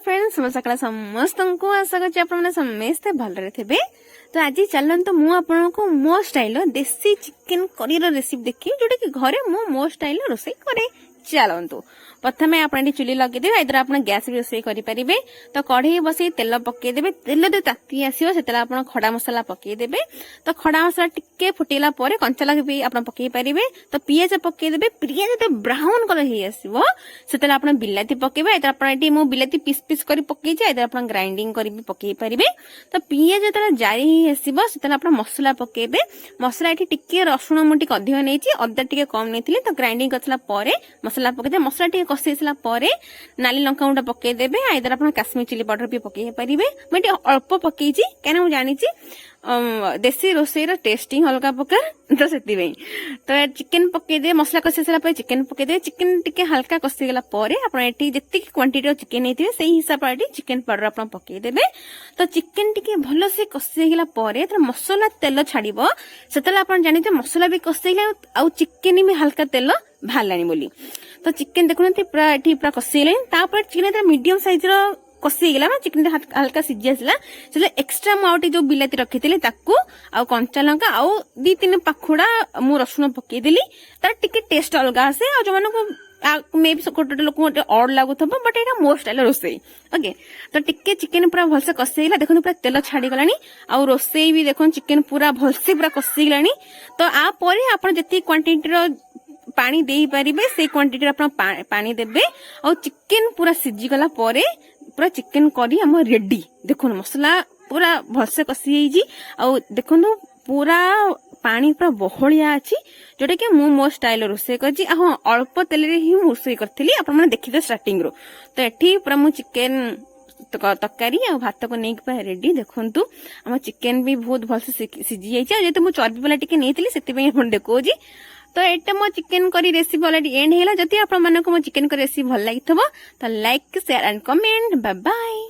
Friends सकाळ समस्त को आशा कर समस्ते भलरे थे। तो आज चलते मु आपको मो स्टाइल देसी चिकेन करी रेसिपी देखी जोटा कि घरे मो स्टाइल रोसे करे। चलतु प्रथम आप चुली लगेदे इधर आप गैस भी रोसे करेंगे। तो कढ़ई बस तेल पकईदे तेल जो ताती आसो से आप खड़ा मसला पकईदे। तो खड़ा मसला टिके फुटेला कंचा लगे भी आप पकई पारे। तो पियाज पकईदे पियाज जो ब्राउन कलर हो आसो से आप बिलाती पकेबे। इधर आप बिलाती पीस पीस कर पकई इधर आप ग्राइंडिंग कर पकई पारे। तो पियाज जो जारी आसो से आप मसला पकेबे। मसला ये टिके रसुण मुझे अधिक नहीं अदा टे कम नहीं। तो ग्राइंडिंग कर मसला पकईदे मसला टे कषि सारा नाली लंका गुंडा पकईदे। इधर आप काश्मीर चिली पाउडर भी पकई पारे। मुझे अल्प पकई क्या जानी देसी रोसई टेस्टिंग अलग प्रकार। तो से तो चिकेन पकईदे मसला कषि सारा चिकेन पकईदे। चिकेन टिके हल्का कषिगला जी क्वांटिटी चिकेन नहीं से हिसाब से चिकेन पाउडर आप पकईदे। तो चिकेन टिके भल से कषिगला मसला तेल छाड़ से जानी मसला भी कषिगला आ चिकेन भी हल्का तेल बाहर बोली। तो चिकेन देखुना पूरा कषिगला चिकेन मीडियम साइज कषिगला चिकेन हल्का सिझी आसला से एक्सट्रा मुझे जो बिलाती रखी थी आ कंचा लंका आउ दी तीन पाखुड़ा मु रसुण पकईदेली तार टिके टेस्ट अलग आसे। आ जो मानक मे भी गोटे लोक अड लगुव बट यहाँ मो स्टाइल रोसई ओके। तो टिके चिकेन पूरा भलसे कषिगला देखो पूरा तेल छाड़गला आ रोसई भी देखो चिकेन पूरा भलसे पूरा कषिगला। तो आपर आप जी क्वांटिटी पानी दे पारे से क्वांटिटी आप पानी देबे और चिकेन पूरा सिझी गला पूरा चिकेन करी हम रेडी। देखो मसला पूरा भलसे कषि देखो पूरा पानी पूरा बहलिया अच्छी जोटा कि मो स्टाइल रोसे कर। हाँ अल्प तेल ही रोसे करी आप देखिए स्टार्टिंग रो। तो ये पूरा मु चिकेन तरकारी आ भात को नहीं रेडी। देखु आम चिकेन भी बहुत भलसे सिझी जाइए जेहेतु मुझे चर्बी वाला टिके नहीं से देखो। तो ये मो chicken curry recipe already and है। जदि आप मो चिकेन करी रेसिपी भल लगी तो like share and comment. Bye bye.